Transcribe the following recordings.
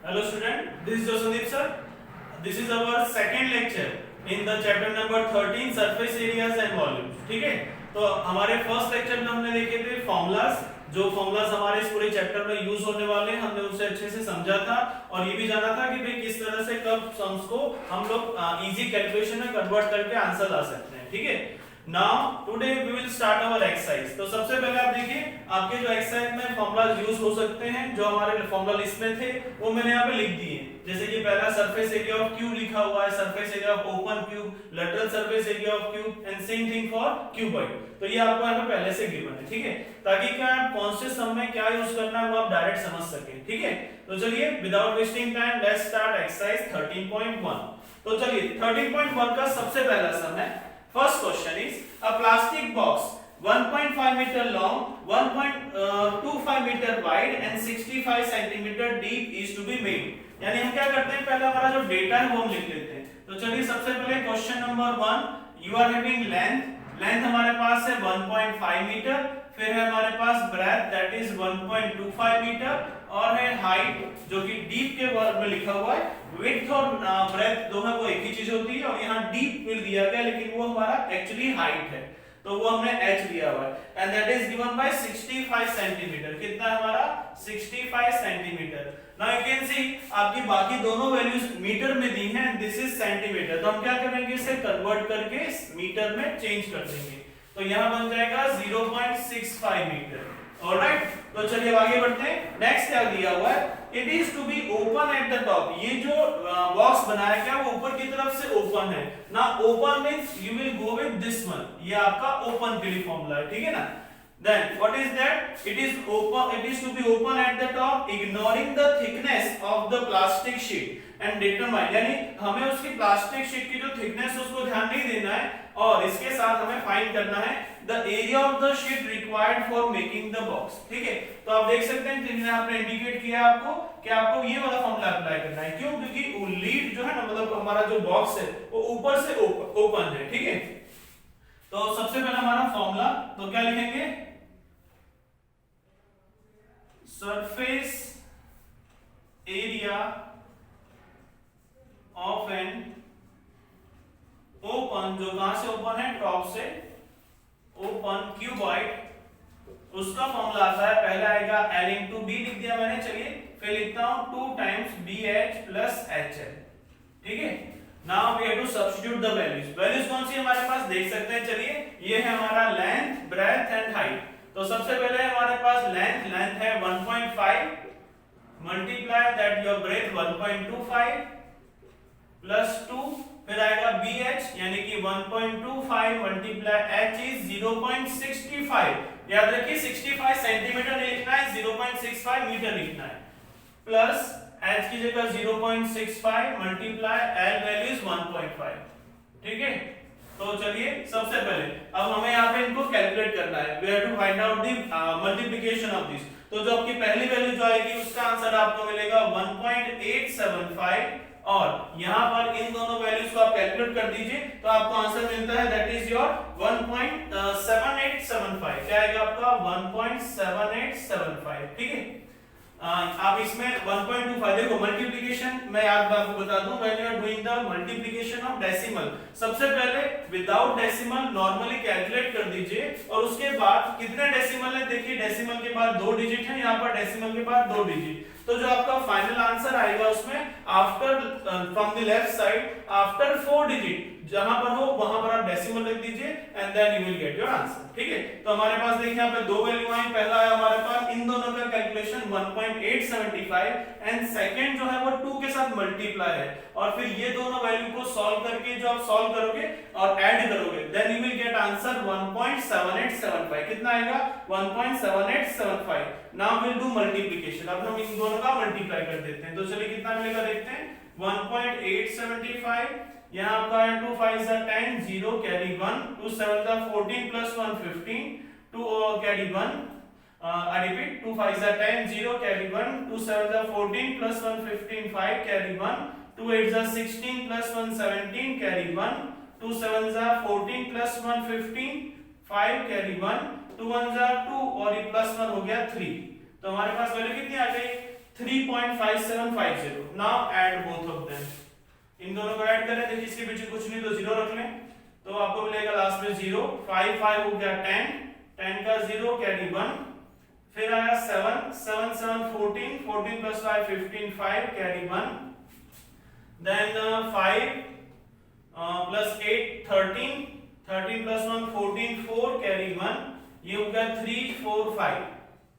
Hello student, this is Josandeep sir. This is our second lecture in the chapter number 13 surface areas and volumes. ठीक है, तो हमारे first lecture में हमने देखे थे फॉर्मूलाज, जो फॉर्मूलाज हमारे इस पूरे चैप्टर में यूज होने वाले हैं, हमने उसे अच्छे से समझा था और ये भी जाना था कि भाई किस तरह से कब सम्स को हम लोग इजी कैलकुलेशन में कन्वर्ट करके आंसर ला सकते हैं. ठीक है, now today we will start our exercise. तो सबसे पहले आप देखिए आपके जो एक्सरसाइज में फॉर्मूलाज यूज हो सकते हैं, जो हमारे फॉर्मूला लिस्ट में थे वो मैंने यहाँ पे लिख दिए. जैसे कि पहला सरफेस एरिया ऑफ क्यूब लिखा हुआ है, surface area of open cube, lateral surface area of cube and same thing for cuboid. तो ये आपको यहाँ पे पहले से गिवन है. ठीक है, ताकि क्या आप कौन से सम में क्या यूज करना है वो आप डायरेक्ट समझ सकें. ठीक है, तो चलिए without wasting time let's start exercise 13.1. तो चलिए 13.1 का सबसे पहला सम है. First question is a plastic box 1.5 meter long, 1.25 meter wide and 65 centimeter deep is to be made. यानी हम क्या करते हैं, पहले हमारा जो डेटा है वो हम लिख लेते हैं. तो चलिए सबसे पहले question number 1, you are having length हमारे पास है 1.5 मीटर, फिर है हमारे पास ब्रेथ दैट इज 1.25 मीटर और है हाइट जो कि डीप के वर्ड में लिखा हुआ है. विड्थ और ब्रेथ दो है वो एक ही चीज होती है और यहाँ डीप मिल दिया गया लेकिन वो हमारा एक्चुअली हाइट है, तो वो हमने h लिया हुआ है. And that is given by 65 centimetre. कितना है हमारा 65 centimetre. Now you can see आपकी बाकी दोनों वैल्यूज मीटर में दी हैं, दिस इज सेंटीमीटर. तो हम क्या करेंगे, इसे कन्वर्ट करके मीटर में चेंज कर देंगे. तो यहाँ बन जाएगा 0.65 मीटर. ऑलराइट, तो चलिए आगे बढ़ते हैं. नेक्स्ट क्या दिया हुआ है, it is to be open at the top. ये जो बॉक्स बनाया गया वो ऊपर की तरफ से ओपन है ना. Open means you will go with this one. ये आपका ओपन के लिए फॉर्मूला है. ठीक है ना. Then what is that? It is open. It is to be open at the top, ignoring the thickness of the plastic sheet and determine. यानी हमें उसकी प्लास्टिक शीट की जो थिकनेस उसको ध्यान नहीं देना है और इसके साथ हमें फाइंड करना है the area of the sheet required for making the box. ठीक है, तो आप देख सकते हैं जिन्हें आपने इंडिकेट किया आपको कि आपको ये वाला फॉर्मूला अप्लाई करना है. क्यों? क्योंकि लीड जो है ना, मतलब हमारा जो बॉक्स है वो ऊपर से ओपन है. ठीक है, तो सबसे पहला हमारा फॉर्मूला, तो क्या लिखेंगे, surface area of an open, जो कहां से ओपन है, टॉप से ओपन क्यूबॉइड, उसका फॉर्मूला आता है, पहला आएगा L into B लिख दिया मैंने. चलिए फिर लिखता हूं 2 times BH plus HL. ठीक है, now we have to substitute the values. Values कौन सी हमारे पास देख सकते हैं. चलिए ये है हमारा लेंथ, ब्रेथ एंड हाइट. तो सबसे पहले हमारे पास लेंथ है 1.5 multiply that your breadth 1.25 plus 2, फिर आएगा BH यानी कि 1.25 मल्टीप्लाई H इज 0.65. याद रखिए 65 सेंटीमीटर नहीं लिखना है, 0.65 मीटर लिखना है. प्लस H की जगह 0.65 मल्टीप्लाई L वैल्यू इज 1.5. ठीक है, तो चलिए सबसे पहले अब हमें यहाँ पे इनको कैलकुलेट करना है. We have to find out the multiplication of this. तो जो आपकी पहली वैल्यू जो आएगी उसका आंसर आपको मिलेगा 1.875 और यहाँ पर इन दोनों वैल्यूज को आप कैलकुलेट कर दीजिए तो आपको आंसर मिलता है दैट इज योर 1.7875. क्या आएगा आपका 1.7875. ठीक है, आप इसमें 1.25 देखो मल्टीप्लिकेशन मैं आपको बता दूं, when you are doing the multiplication of decimal, सबसे पहले विदाउट डेसिमल नॉर्मली कैलकुलेट कर दीजिए और उसके बाद कितने डेसिमल है, देखिए डेसिमल के बाद 2 डिजिट है, यहाँ पर डेसिमल के बाद 2 डिजिट. तो जो आपका फाइनल आंसर आएगा उसमें after from the left side after 4 digit जहां पर हो वहां पर आप डेसिमल रख दीजिए and then you will get your answer. ठीक है, तो हमारे पास देखिए यहाँ पे दो वैल्यू आई. पहला है हमारे पास इन दोनों का कैलकुलेशन 1.875 एंड सेकंड जो है वो 2 के साथ मल्टीप्लाई है और फिर ये दोनों वैल्यू को सॉल्व करके जो आप सॉल्व करोगे और ऐड करोगे then you will get answer 1.7875. कितना आएगा 1.7875. Now will do multiplication. अब हम इन दोनों का मल्टीप्लाई कर देते हैं. तो चलिए कितना मिलेगा देखते हैं. 1.875 यहाँ आपका है 2 5 10 0 carry 1 2 7 14 plus 1 15 2 carry 1 I repeat 2 5 10 0 carry 1 2 7 14 plus 1 15 5 carry 1 2 8 16 plus 1 17 carry 1 2 7 14 plus 1 15 5 carry 1 2 1 2 और ये प्लस 1 हो गया 3. तो हमारे पास वैल्यू कितनी आ गई 3.5750। Now add both of them, इन दोनों को ऐड करें, देखिए इसके पीछे कुछ नहीं तो 0 रख लें, तो आपको मिलेगा लास्ट में 0। 5 5 हो गया 10, 10 का 0 कैरी 1, फिर आया 7 7 7 14, 14 plus 5 15, 5 carry 1, then 5 plus 8 13, 13 plus 1 14, 4 carry 1, ये हो गया 3 4 5।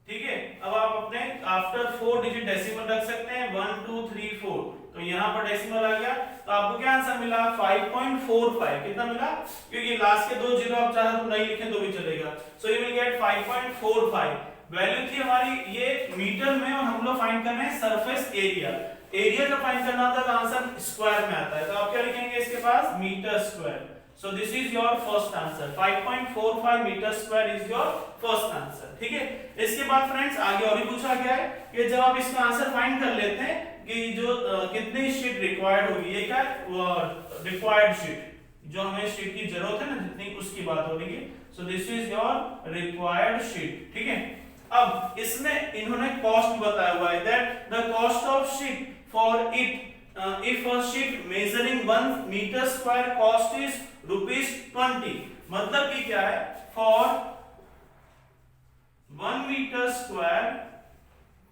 ठीक है, अब आप अपने आफ्टर 4 डिजिट डेसिमल रख सकते हैं 1 2 3 4, तो यहाँ पर डेसिमल आ गया, तो आपको क्या आंसर मिला 5.45। कितना मिला, क्योंकि लास्ट के 2 जीरो आप चाहे तो नहीं लिखें तो भी चलेगा, so you will gate 5.45। Value थी हमारी ये मीटर में, और हम लोग फाइंड कर रहे हैं सरफेस एरिया। एरिया जब फाइंड करना होता है तो आंसर स्क्वायर में आता है, तो आप क्या लिखेंगे इसके पास metre square. So this is your first answer, 5.45 metre square is your first answer। ठीक है, इसके बाद फ्रेंड्स आगे और भी पूछा गया है कि जब आप इसका आंसर फाइंड कर लेते हैं कि जो कितनी शीट रिक्वायर्ड होगी, ये क्या रिक्वायर्ड शीट, जो हमें शीट की जरूरत है ना जितनी, उसकी बात हो रही है। सो this is your required sheet. ठीक है, अब इसमें इन्होंने कॉस्ट बताया हुआ है that the cost of sheet for it if a sheet measuring 1 meter square cost is ₹20, मतलब कि क्या है, for 1 meter square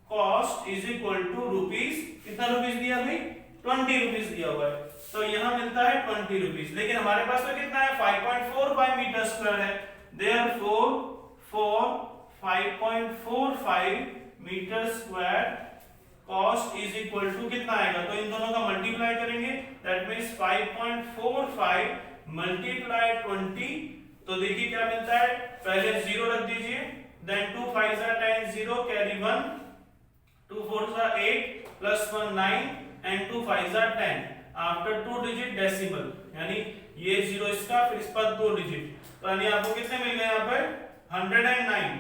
cost is equal to rupees, कितना रुपीस दिया भाई, 20 रुपीस दिया हुआ है, तो यहां मिलता है 20 रुपीस, लेकिन हमारे पास तो कितना है 5.45 मीटर स्क्वायर है, therefore for 5.45 metre square cost is equal to कितना आएगा, तो इन दोनों का मल्टीप्लाई करेंगे, दैट मींस 5.45 मल्टीप्लाई 20, तो देखिए क्या मिलता है, पहले 0 रख दीजिए, then 2 5 10 0 carry 1, 2 4 8 plus 1 9 and 2 5 10, after 2 digit decimal, यानी ये 0 इसका, फिर इस पर 2 डिजिट, तो यानी आपको कितने मिल गए यहाँ पर 109।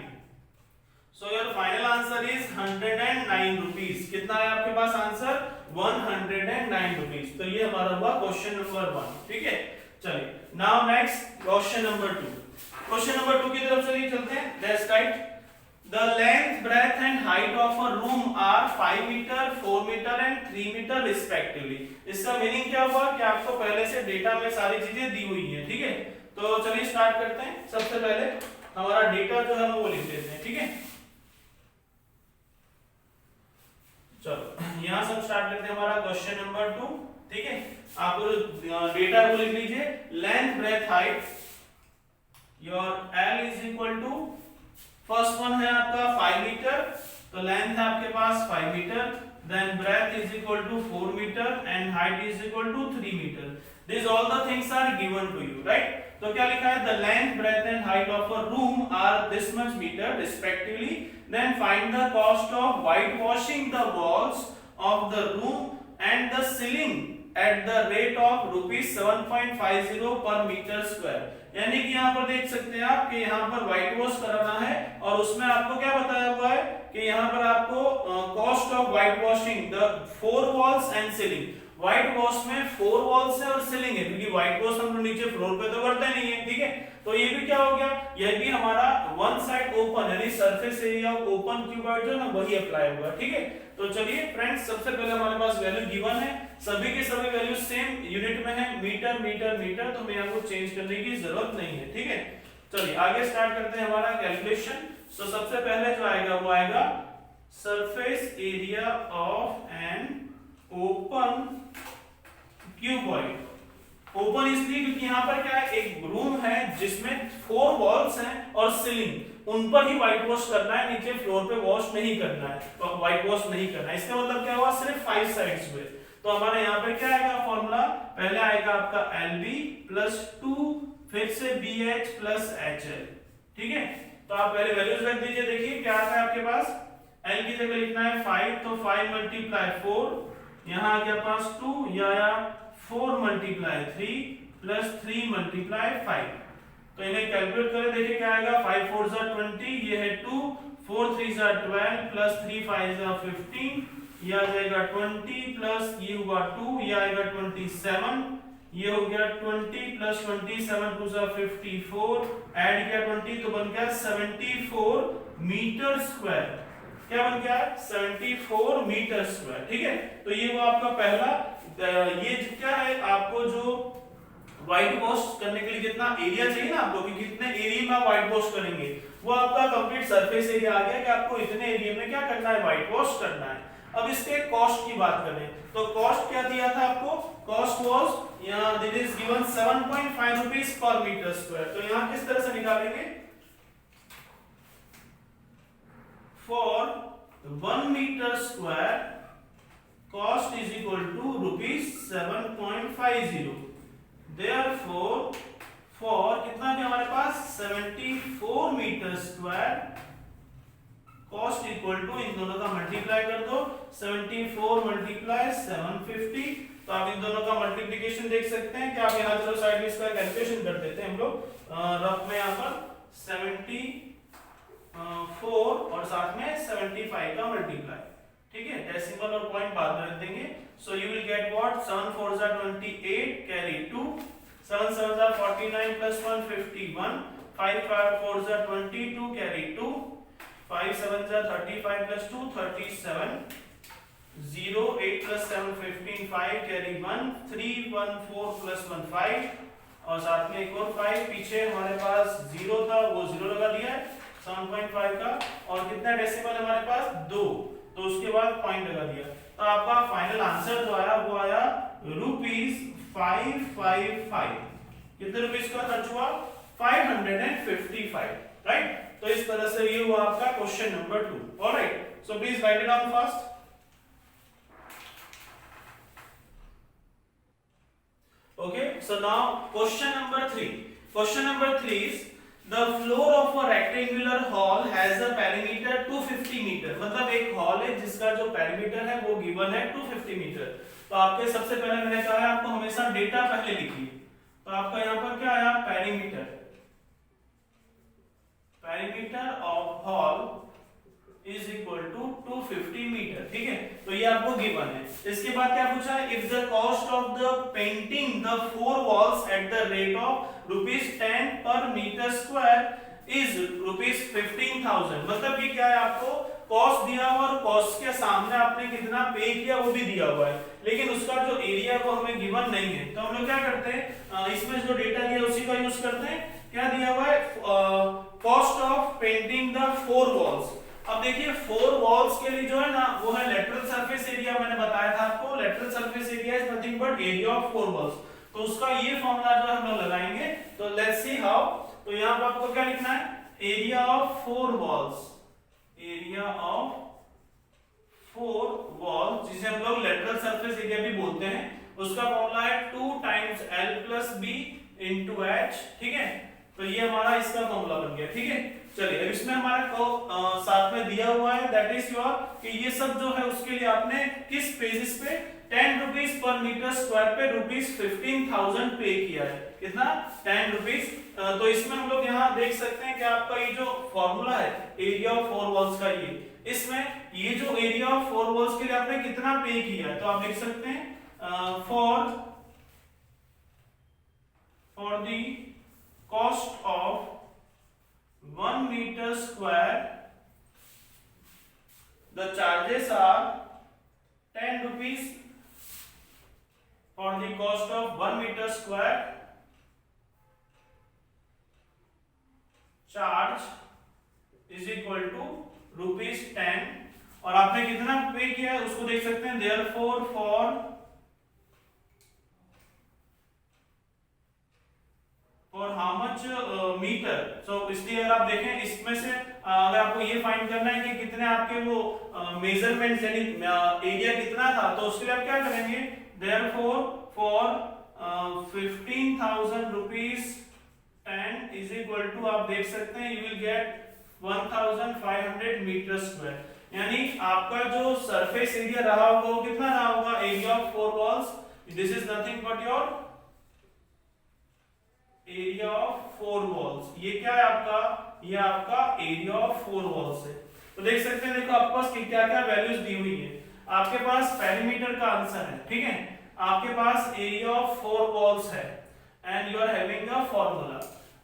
So your final answer is 109 rupees। कितना है आपके पास आंसर 109 rupees। तो ये हमारा हुआ क्वेश्चन नंबर 1। ठीक है, चलिए now next question number 2। Question number 2 की तरफ चलिए चलते हैं। Let's write the length breadth and height of a room are 5 metre 4 metre and 3 metre respectively. इसका मीनिंग क्या हुआ कि आपको पहले से डेटा में सारी चीजें दी हुई है। ठीक है, तो चलिए स्टार्ट करते हैं। सबसे पहले हमारा डेटा जो है वो लिख देते हैं। ठीक है, चलो यहां से हम स्टार्ट करते हैं हमारा क्वेश्चन नंबर 2। ठीक है, आप डेटा को लिख लीजिए, length breadth height, your L is equal to, first one है आपका 5 मीटर, तो लेंथ है आपके पास 5 metre, then breadth is equal to 4 metre and height is equal to 3 metre. This all the things are given to you, right. तो क्या लिखा है, the length breadth and height of a room are this much metre respectively, then find the cost of whitewashing the walls of the room and the ceiling at the rate of ₹7.50 per meter square। यानी कि यहाँ पर देख सकते हैं आप कि यहाँ पर व्हाइट वॉश कराना है, और उसमें आपको क्या बताया हुआ है कि यहाँ पर आपको cost of white washing the 4 walls and ceiling. White wash में 4 वॉल्स है और सीलिंग है, क्योंकि व्हाइट वॉश हम लोग नीचे फ्लोर पे तो करते नहीं है। ठीक है, तो ये भी क्या हो गया, यह भी हमारा वन साइड ओपन यानी सरफेस एरिया ओपन क्यूबॉइड जो ना वही अप्लाई हुआ। ठीक है, तो चलिए फ्रेंड्स, सबसे पहले हमारे पास वैल्यू गिवन है, सभी के सभी वैल्यू सेम यूनिट में है, मीटर मीटर मीटर, तो हमें यहाँ को चेंज करने की जरूरत नहीं है। ठीक है, चलिए आगे स्टार्ट करते हैं हमारा कैलकुलेशन। तो सबसे पहले जो आएगा वो आएगा surface area of an open cuboid. Open इसलिए क्योंकि यहाँ पर क्या है, एक रूम है जिसमें 4 वॉल्स हैं और सीलिंग, उन पर ही व्हाइट वॉश करना है, नीचे फ्लोर पे वॉश नहीं करना है, तो व्हाइट वॉश नहीं करना है। इसका मतलब क्या हुआ, सिर्फ 5 साइड्स हुए। तो हमारे यहाँ पे क्या आएगा फॉर्मूला, पहले आएगा आपका LB प्लस 2, फिर से BH प्लस HL। ठीक है, तो आप पहले वैल्यूज रख दीजिए। देखिए क्या आता है आपके पास, L की जगह लिखना है 5, तो 5 मल्टीप्लाई 4, यहाँ आ गया पास 2, या 4 मल्टीप्लाई 3 प्लस 3 मल्टीप्लाई 5। तो इन्हें कैलकुलेट करें, देखिए क्या आएगा, 5 4 जा 20, ये है 2, 4 3 जा 12 प्लस 3 5 जा 15, ये आ जाएगा 20 प्लस ये हुआ 2, ये आएगा 27, ये हो गया 20 प्लस 27 2 जा 54, ऐड किया 20 तो बन गया 74 मीटर स्क्वायर। क्या बन गया 74 मीटर स्क्वायर। ठीक है, तो ये वो आपका पहला ये क्या है, आपको जो व्हाइट वॉश करने के लिए जितना एरिया चाहिए ना आपको कि कितने एरिया में आप व्हाइट वॉश करेंगे, वो आपका कंप्लीट सरफेस एरिया आ गया कि आपको इतने एरिया में क्या करना है, व्हाइट वॉश करना है। अब इसके कॉस्ट की बात करें तो कॉस्ट क्या दिया था आपको, कॉस्ट वाज यहां this is given 7.5 rupees per metre square. तो यहां किस तरह से निकालेंगे, for 1 metre square cost is equal to rupees 7.50। Therefore, for कितना भी हमारे पास 74 metre square cost equal to, इन दोनों का मल्टीप्लाई कर दो, 74 मल्टीप्लाई 750। तो आप इन दोनों का मल्टीप्लिकेशन देख सकते हैं कि आप यहाँ चलो साइड में इसका कैलकुलेशन कर देते हैं हम लोग रफ में, यहाँ पर 74 और साथ में 75 का मल्टीप्लाई। ठीक है, डेसिमल और पॉइंट बाद में रख देंगे। So you will get what, 7 4 जा 28 कैरी 2, 7 7 जा 49 प्लस 1 51, 5 5 4 जा 22 कैरी 2, 5 7 जा 35 प्लस 2 37, 0 8 प्लस 7 15, 5 कैरी 1, 3 1 4 प्लस 1 5 और साथ में एक और 5, पीछे हमारे पास 0 था वो 0 लगा दिया है 7.5 का, और कितना डेसिमल हमारे पास 2, तो उसके बाद पॉइंट लगा दिया। तो आपका फाइनल आंसर जो आया वो आया ₹555। कितने रुपीस का खर्च हुआ, 555, राइट। तो इस तरह से ये हुआ आपका question number 2। Alright, so please right it down fast. Okay, so now question number 3. Question number 3 is the floor of a rectangular hall has a perimeter 250 metre. मतलब एक हॉल है जिसका जो पेरीमीटर है वो गिवन है 250 मीटर। तो आपके सबसे पहले मैंने कहा है आपको हमेशा डेटा पहले लिखिए। तो आपका यहाँ पर क्या आया, perimeter, perimeter of hall is equal to 250 metre. ठीक है, तो ये आपको गिवन है। इसके बाद क्या पूछा है, if the cost of the painting the 4 walls at the rate of ₹10 पर मीटर स्क्वायर इज ₹15,000। मतलब ये क्या है, आपको कॉस्ट दिया हुआ और कॉस्ट के सामने आपने कितना पे किया वो भी दिया हुआ है, लेकिन उसका जो एरिया वो हमें गिवन नहीं है। तो हम लोग क्या करते हैं, इसमें जो डेटा दिया उसी का यूज करते हैं। क्या दिया हुआ है, cost of painting the 4 walls. अब देखिए 4 वॉल्स के लिए जो है ना वो है लेटरल सरफेस एरिया। मैंने बताया था आपको lateral surface area is nothing but area of 4 walls. तो उसका ये फॉर्मूला जो हम लोग लगाएंगे। तो लेट्स सी हाउ। तो यहां पर आपको क्या लिखना है, area of 4 walls, area of 4 walls जिसे हम लोग लेटरल सरफेस एरिया भी बोलते हैं, उसका फॉर्मूला है 2 times L plus B into H। ठीक है, तो ये हमारा इसका फॉर्मूला बन गया। ठीक है, चलिए अब इसमें हमारा को साथ में दिया हुआ है दैट इज योर कि ये सब जो है उसके लिए आपने किस बेसिस पे 10 रुपीस पर मीटर स्क्वायर पे ₹15,000 पे किया है। कितना, 10 रुपीस। तो इसमें हम लोग यहाँ देख सकते हैं कि आपका ये जो फॉर्मूला है एरिया ऑफ 4 वॉल्स का, इसमें ये जो एरिया ऑफ 4 वॉल्स के लिए आपने कितना पे किया है, तो आप देख सकते हैं for the cost of 1 meter square the charges are 10 rupees for the cost of 1 meter square charge is equal to ₹10। और आपने कितना पे किया है उसको देख सकते हैं, therefore for how much metre. So इसलिए अगर आप देखें इसमें से अगर आपको ये फाइंड करना है कि कितने आपके वो मेजरमेंट यानी एरिया कितना था, तो उसके लिए आप क्या करेंगे, therefore for 15,000 rupees 10 is equal to, आप देख सकते हैं you will get 1500 metre square. यानी आपका जो सरफेस एरिया रहा होगा वो कितना रहा होगा, area of 4 walls, this is nothing but your area of 4 walls. ये क्या है आपका, ये आपका एरिया ऑफ 4 वॉल्स है। तो देख सकते हैं, देखो आपके पास क्या क्या वैल्यूज दी हुई है। आपके पास पेरीमीटर का आंसर है, ठीक है, आपके पास एरिया ऑफ 4 वॉल्स है and you are having the formula.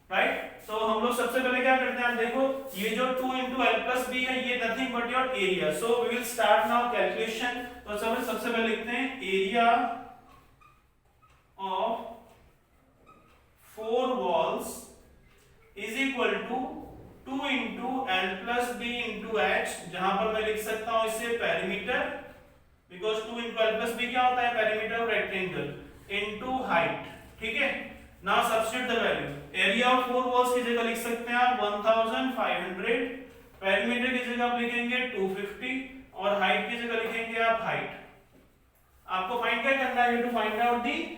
Right. तो हम लोग सबसे पहले क्या करते हैं, आप देखो ये जो 2 into l plus b है ये nothing but your area. So we will start now calculation. तो सबसे पहले लिखते हैं area of 4 walls is equal to 2 into l plus b into h, जहां पर मैं लिख सकता हूं इसे perimeter, because 2 into l plus b क्या होता है, perimeter of rectangle, into height. ठीक है, now substitute the value. Area of 4 walls की जगह लिख सकते हैं आप 1500, पेरीमीटर की जगह आप लिखेंगे 250 और हाइट की जगह लिखेंगे आप हाइट। आपको फाइंड क्या करना है, to find out the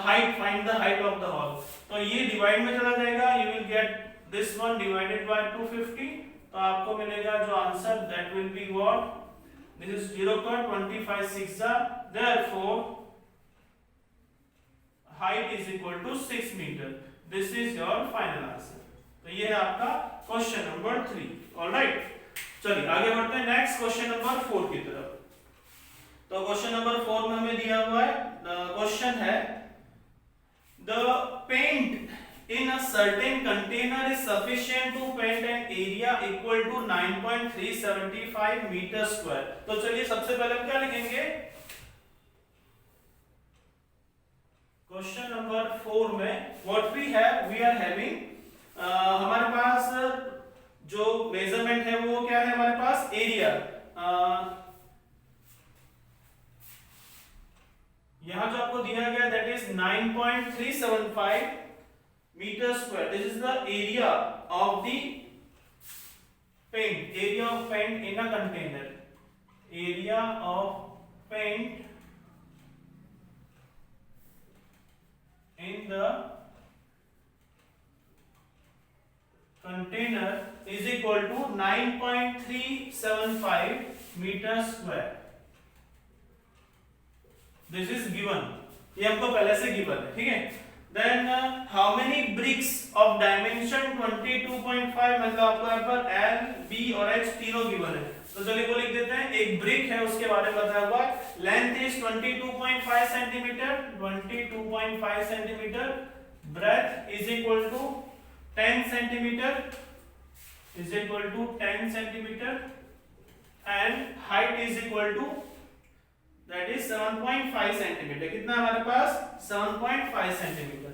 height, find the height of the hall. तो ये डिवाइड में चला जाएगा, you will get this one divided by 250। तो आपको मिलेगा जो आंसर, that will be what, this is 0.25 6 therefore height is equal to 6 meter. This is your final answer. तो ये है आपका क्वेश्चन नंबर 3। ऑलराइट, चलिए आगे बढ़ते हैं नेक्स्ट क्वेश्चन नंबर 4 की तरफ। तो क्वेश्चन नंबर 4 में हमें दिया हुआ है, क्वेश्चन है the paint in a certain container is sufficient to paint an area equal to 9.375 metre square. तो चलिए सबसे पहले हम क्या लिखेंगे, क्वेश्चन नंबर 4 में what we have, we are having, हमारे पास जो मेजरमेंट है वो क्या है, हमारे पास एरिया, यहां जो आपको दिया गया that is 9.375 metre square. This is the area of the paint, area of paint in a container, area of paint in the container is equal to 9.375 meter square. This is given, ये हमको पहले से given है, ठीक है। Then how many bricks of dimension 22.5, मतलब आपको यहाँ पर L, B और H तीनों गिवन है। तो चलिए वो लिख देते हैं, एक ब्रिक है उसके बारे में बताया हुआ है, length is 22.5 centimetre, 22.5 centimetre, breadth is equal to 10 centimetre, is equal to 10 centimetre, and height is equal to that is 7.5 centimetre. कितना हमारे पास, 7.5 सेंटीमीटर।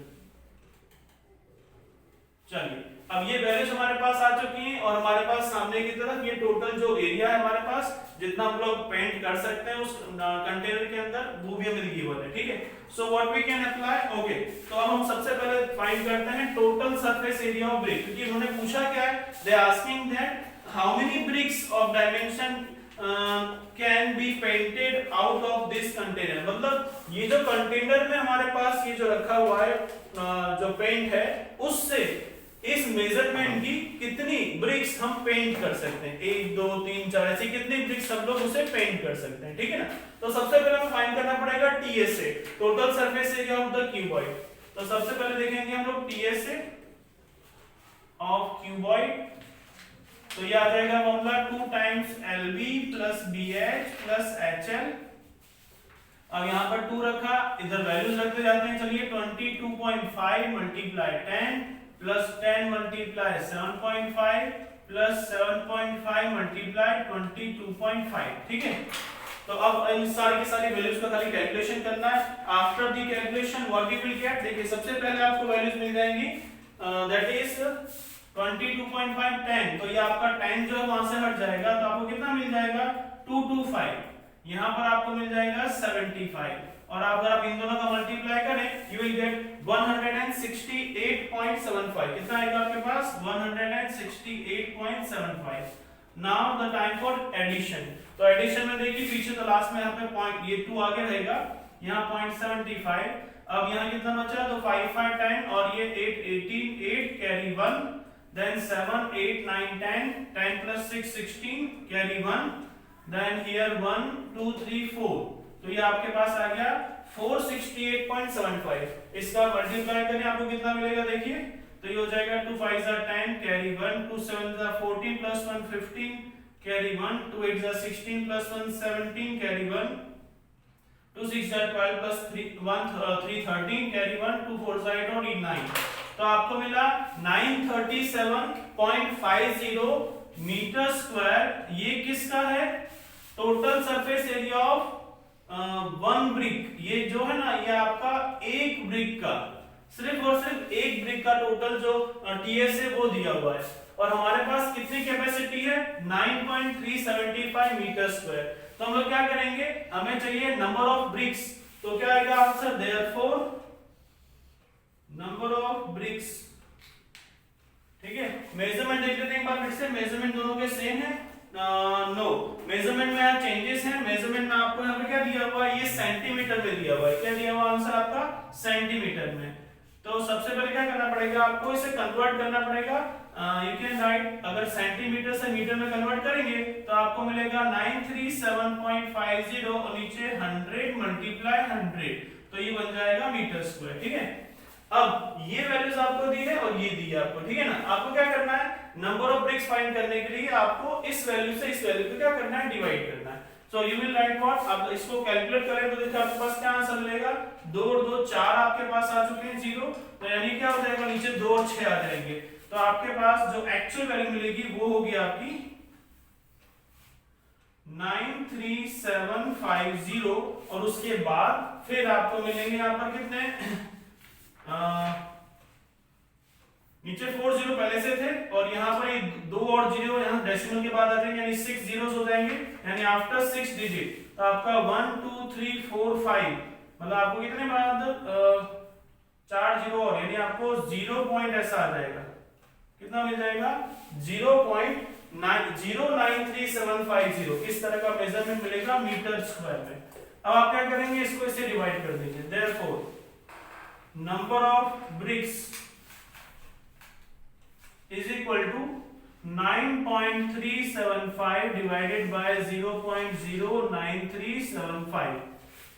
चलिए अब ये वैल्यूज हमारे पास आ चुकी हैं और हमारे पास सामने की तरफ ये टोटल जो एरिया है हमारे पास, जितना हम लोग पेंट कर सकते हैं उस कंटेनर के अंदर, वो भी हमें गिवन है, ठीक है। So what we can apply, okay. तो अब हम सबसे पहले फाइंड करते हैं total surface area of brick, क्योंकि उन्होंने पूछा क्या है, they asking that how many bricks of dimension can be painted out of this container. मतलब ये जो कंटेनर में हमारे पास ये जो रखा हुआ है जो पेंट है, उससे इस मेजरमेंट की कितनी ब्रिक्स हम पेंट कर सकते हैं, 1 2 3 4 ऐसी कितनी ब्रिक्स हम लोग उसे पेंट कर सकते हैं, ठीक है ना। तो सबसे पहले हमें फाइंड करना पड़ेगा TSA, total surface area of the cuboid. तो सबसे पहले देखेंगे हम लोग टीएसए ऑफ क्यूबॉइड। तो ये आ जाएगा formula 2 times LB plus BH plus HL। अब यहाँ पर 2 रखा, इधर वैल्यूज रखते जाते हैं। चलिए 22.5 multiply 10 plus 10 multiply 7.5 plus 7.5 multiply 22.5, ठीक है। तो अब इन सारी की सारी वैल्यूज का खाली कैलकुलेशन करना है। After the calculation what we will get, देखिए सबसे पहले आपको वैल्यूज मिल जाएंगी, दैट इज 22.5 10, तो ये आपका 10 जो है वहां से हट जाएगा, तो आपको कितना मिल जाएगा 225। यहाँ पर आपको मिल जाएगा 75, और अगर आप इन दोनों का मल्टीप्लाई करें यू विल गेट 168.75। कितना आएगा आपके पास 168.75। Now the time for addition. तो एडिशन में देखिए पीछे तो लास्ट में यहाँ पे पॉइंट ये 2 आगे रहेगा, यहाँ 0.75। अब यहाँ कितना बचा, तो 5 5 10 और ये 8 18 8 carry 1, then 7 8 9 10 10 plus 6 16 carry 1, then here 1 2 3 4, तो ये आपके पास आ गया 468.75। इसका मल्टीप्लाई करें आपको कितना मिलेगा, देखिए तो ये हो जाएगा 2 5 10 carry 1, 2 7 14 plus 1 15 carry 1, 2 8 16 plus 1 17 carry 1, 2 6 12 plus 3 1 3 13 carry 1, 2 4 8 और 9। तो तो आपको मिला 937.50 मीटर स्क्वायर। ये किसका है? Total surface area of one brick. ये जो है ना, ये आपका एक ब्रिक का, सिर्फ और सिर्फ एक ब्रिक का टोटल जो टीएस है वो दिया हुआ है। और हमारे पास कितनी कैपेसिटी है? 9.375 मीटर स्क्वायर। तो हम लोग क्या करेंगे, हमें चाहिए नंबर ऑफ ब्रिक्स। तो क्या आएगा answer? Therefore number of BRICS. ठीक है, मेजरमेंट देख लेते हैं एक बार फिर से। मेजरमेंट दोनों के सेम है? नो, मेजरमेंट में यहाँ चेंजेस हैं। मेजरमेंट में आपको यहाँ पे क्या दिया हुआ है? ये सेंटीमीटर में दिया हुआ है। क्या दिया हुआ आंसर आपका? सेंटीमीटर में। तो सबसे पहले क्या करना पड़ेगा आपको? इसे कन्वर्ट करना पड़ेगा। यू कैन राइट, अगर सेंटीमीटर से मीटर में कन्वर्ट करेंगे तो आपको मिलेगा 937.50 और नीचे 100 मल्टीप्लाई 100, तो ये बन जाएगा मीटर स्क्वायर। ठीक है, अब ये वैल्यूज आपको दी है और ये दी है आपको। ठीक है ना, आपको क्या करना है? नंबर ऑफ ब्रिक्स फाइंड करने के लिए आपको इस वैल्यू से इस वैल्यू को क्या करना है? डिवाइड करना है। So you will write what? अब इसको कैलकुलेट करें तो देखिए आपके पास क्या आंसर मिलेगा? 2 और 2 4 आपके पास आ चुके हैं 0, तो यानी क्या हो जाएगा? नीचे 2 और 6 आ जाएंगे। तो आपके पास जो एक्चुअल वैल्यू मिलेगी वो होगी आपकी 93750 और उसके बाद फिर आपको मिलेंगे यहाँ पर कितने? नीचे 4 जीरो पहले से थे और यहाँ पर 2 और 0 यहाँ डेसिमल के बाद आ जाएंगे, यानी 6 zeros हो जाएंगे, यानी आफ्टर 6 डिजिट। तो आपका 1 2 3 4 5, मतलब आपको कितने बाद 4 जीरो और, यानी आपको 0 पॉइंट ऐसा आ जाएगा। कितना मिल जाएगा? 0.093750। किस तरह का मेजरमेंट मिलेगा? मीटर स्क्वायर में। अब आप क्या करेंगे? इसको इसे डिवाइड कर देंगे। Therefore number of bricks is equal to 9.375 divided by 0.09375।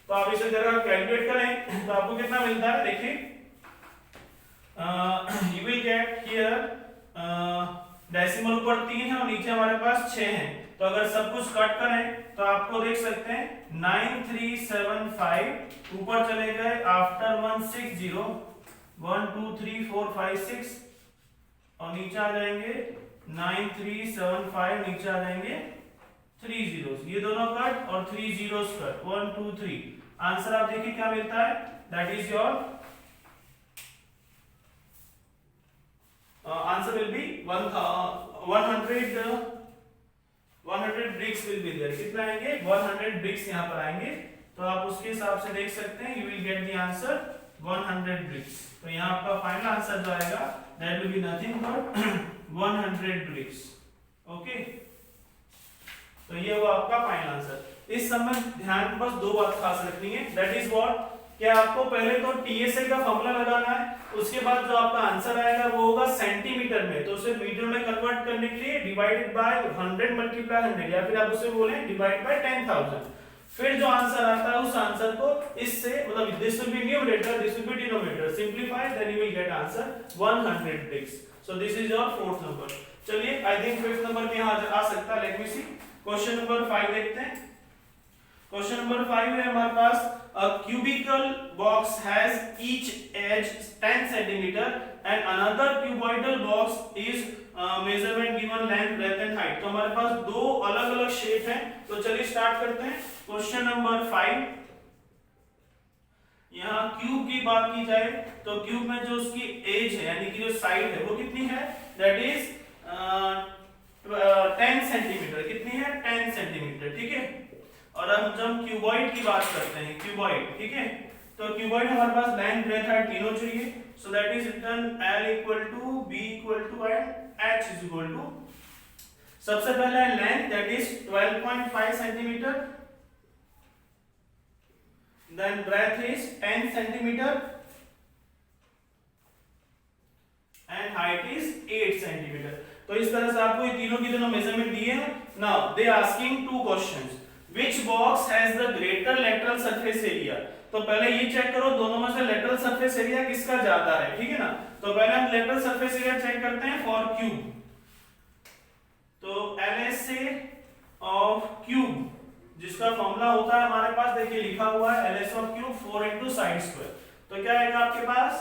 तो आप इसे जरा कैलकुलेट करें तो आपको कितना मिलता है? देखिए, you will get here decimal ऊपर 3 है और नीचे हमारे पास 6 है। तो अगर सब कुछ कट करें तो आपको देख सकते हैं 9375 ऊपर चले गए, आफ्टर 160 1 2 3 4 5 6 और नीचे आ जाएंगे 9375, नीचे आ जाएंगे 3 zeros, ये दोनों कट और 3 zeros कट, 1 2 3। आंसर आप देखिए क्या मिलता है? That is your answer will be 100 bricks will be there। कितना आएंगे? 100 bricks यहाँ पर आएंगे। तो आप उसके हिसाब से देख सकते हैं, you will get the answer 100 bricks। तो यहाँ आपका फाइनल आंसर जो आएगा that will be nothing but 100 bricks। Okay, तो ये वो आपका फाइनल आंसर। इस समय ध्यान बस 2 बात खास रखनी है, that is what, कि आपको पहले तो टीएसए का फॉर्मूला लगाना है, उसके बाद जो आपका आंसर आएगा वो होगा सेंटीमीटर में, तो उसे मीटर में कन्वर्ट करने के लिए डिवाइडेड बाय 100 मल्टीप्लाई 100, या फिर आप उसे बोलें डिवाइड बाय 10,000। फिर जो आंसर आता है उस आंसर को इससे, मतलब this will be numerator, this will be denominator, simplify, then you will get answer 100 bricks। So this is your 4th number. चलिए, आई थिंक 5th नंबर भी यहां आ सकता है। लेट मी सी, क्वेश्चन नंबर 5 देखते हैं। क्वेश्चन नंबर 5 है हमारे पास, a cubical box has each edge 10 centimeter and another cuboidal box is measurement given length, breadth and height। तो हमारे पास 2 अलग-अलग शेप हैं। तो चलिए स्टार्ट करते हैं। क्वेश्चन नंबर 5, यहाँ क्यूब की बात की जाए तो क्यूब में जो उसकी एज है यानी कि जो साइड है वो कितनी है? That is 10 centimetre. कितनी है? 10 सेंटीमीटर। ठीक है, और हम जब क्यूबॉइड की बात करते हैं, क्यूबॉइड, ठीक है, तो क्यूबॉइड हमारे पास लेंथ, ब्रेथ, हाइट तीनों चाहिए। So that is written L equal to B equal to and H is equal to, सबसे पहले length that is 12.5 centimetre, then breadth is 10 centimetre and height is 8 centimetre. तो इस तरह से आपको ये तीनों की दोनों मेजरमेंट दिए हैं। Now they asking 2 questions, Which box has the greater lateral surface area? तो पहले ये चेक करो दोनों में से लेटरल सरफेस एरिया किसका ज्यादा है, ठीक है ना। तो पहले हम लेटरल सरफेस एरिया चेक करते हैं फॉर क्यूब। तो LSA ऑफ क्यूब जिसका फॉर्मूला होता है हमारे पास, देखिए लिखा हुआ है LS of cube 4 into side square. तो क्या आएगा आपके पास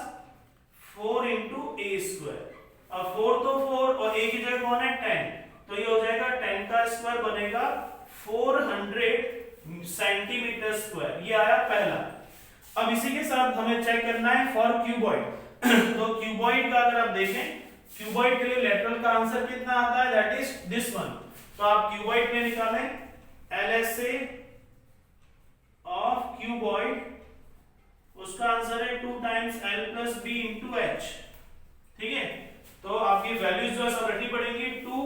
4 इंटू ए स्क्वायर। अब 4 तो 4 और ए की जगह कौन है 10, तो ये हो जाएगा 10 का स्क्वायर बनेगा 400 सेंटीमीटर स्क्वायर। ये आया पहला। अब इसी के साथ हमें चेक करना है फॉर क्यूबॉइड। तो क्यूबॉइड का अगर आप देखें, क्यूबॉइड के लिए लेटरल का आंसर कितना आता है, दैट इज दिस वन। तो आप क्यूबॉइड में निकालें LSA ऑफ क्यूबॉइड, उसका आंसर है 2 times L plus B into H। ठीक है, तो आपकी वैल्यूज जो है सब रखनी पड़ेंगी। 2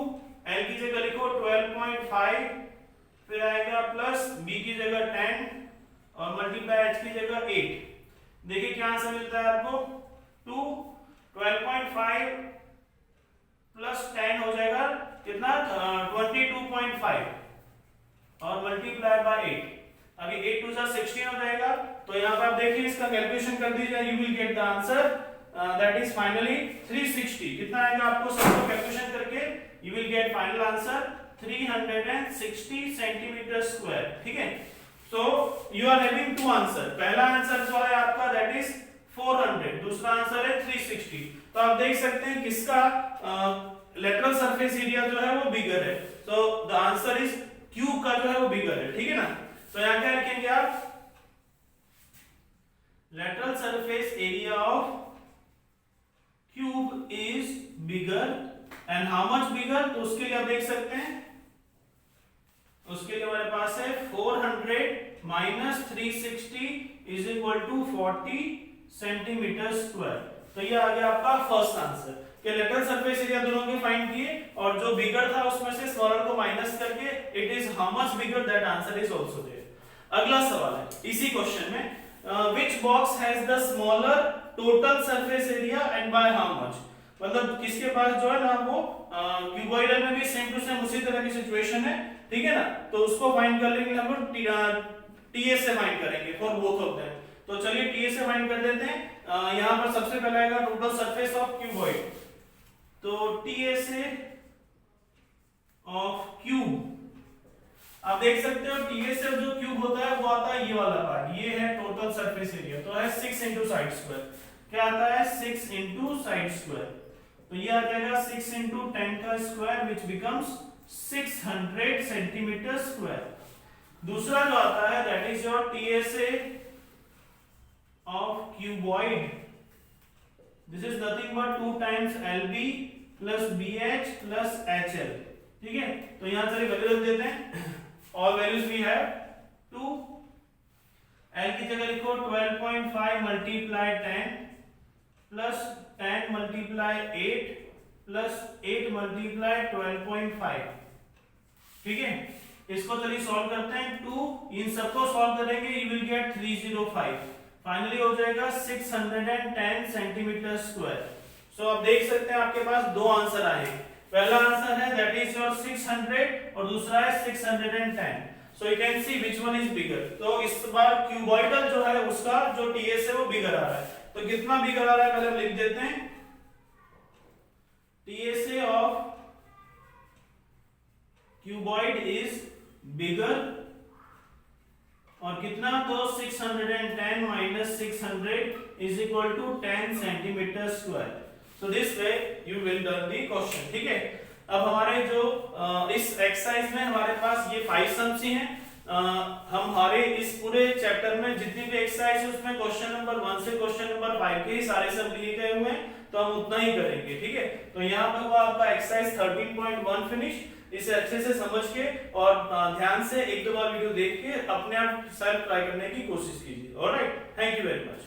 L की जगह लिखो 12.5, फिर आएगा प्लस B की जगह 10 और मल्टीप्लाई H की जगह 8। देखिए क्या आंसर मिलता है आपको, 2 12.5 प्लस 10 हो जाएगा कितना 22.5 और मल्टीप्लाई बाय 8। अभी 8 टू 16 हो जाएगा। तो यहाँ पे आप देखिए इसका कैलकुलेशन कर दीजिए, you will get the answer that is finally 360। कितना आएगा आपको सबको कैलकुलेशन करके, you will get final answer 360 centimetre square. ठीक है, so you are having two answer. पहला आंसर जो है आपका दैट इज 400, दूसरा आंसर है 360। तो आप देख सकते हैं किसका लेटरल सरफेस एरिया जो है वो बिगर है। So the answer is cube का जो है वो बिगर है। ठीक है ना, तो यहां क्या लिखेंगे आप, lateral surface area of cube is bigger and how much बिगर, तो उसके लिए आप देख सकते हैं, उसके लिए हमारे पास है 400 minus 360 is equal to 40 centimetre square. तो ये आ गया आपका फर्स्ट आंसर कि लेटरल सरफेस एरिया दोनों के फाइंड किए और जो बिगर था उसमें से स्मॉलर को माइनस करके it is how much bigger, that answer is also there. अगला सवाल है इसी क्वेश्चन में, which box has the smaller total surface area and by how much. मतलब किसके पास जो है ना वो क्यूबॉइडल में भी सेम टू सेम उसी तरह की सिचुएशन है। ठीक है ना, तो उसको फाइंड कर लेंगे हम लोग, टीएस से फाइंड करेंगे फॉर बोथ ऑफ देम। तो चलिए टीएस से फाइंड कर देते हैं। यहां पर सबसे पहले आएगा टोटल सरफेस ऑफ क्यूबॉइड, तो टीएसए ऑफ क्यूब, आप देख सकते हो टीएसए जो क्यूब होता है वो आता है ये वाला पार्ट, ये है टोटल सरफेस एरिया, तो है 6 इंटू साइड स्क्वायर। क्या आता है 6 इंटू साइड स्क्वायर, तो ये आ जाएगा 6 इंटू 10 का square which becomes 600 centimetre square. दूसरा जो आता है that is your TSA of cuboid, this is nothing but 2 times LB plus BH plus HL। ठीक है, तो यहां चलिए वैल्यू रख देते हैं, all values we have 2, L की जगह लिखो 12.5 multiply 10 plus 10 multiply 8 plus 8 multiply 12.5। ठीक है, इसको चलिए सॉल्व करते हैं। 2 इन सबको सॉल्व करेंगे, यू विल गेट 305, फाइनली हो जाएगा 610 सेंटीमीटर स्क्वायर। सो आप देख सकते हैं आपके पास दो आंसर आए, पहला आंसर है दैट इज योर 600 और दूसरा है 610। So you can see which one is bigger. तो इस बार क्यूबॉइडल जो है उसका जो टीएस है वो बिगर आ रहा है। तो कितना बिगर आ रहा है पहले हम लिख देते हैं, TSA of cuboid is bigger और कितना, तो 610 minus 600 is equal to 10 centimetre square. So this way you will done the question. ठीक है, अब हमारे जो इस एक्सरसाइज में हमारे पास ये 5 सम्स ही हैं। हमारे इस पूरे चैप्टर में जितनी भी एक्सरसाइज है उसमें क्वेश्चन नंबर 1 से क्वेश्चन नंबर 5 के ही सारे सब लिए गए हुए हैं, तो हम उतना ही करेंगे। ठीक है, तो यहाँ पर हुआ आपका एक्सरसाइज 13.1 फिनिश। इसे अच्छे से समझ के और ध्यान से 1-2 बार वीडियो देख के अपने आप सेल्फ ट्राई करने की कोशिश कीजिए। Alright, thank you very much.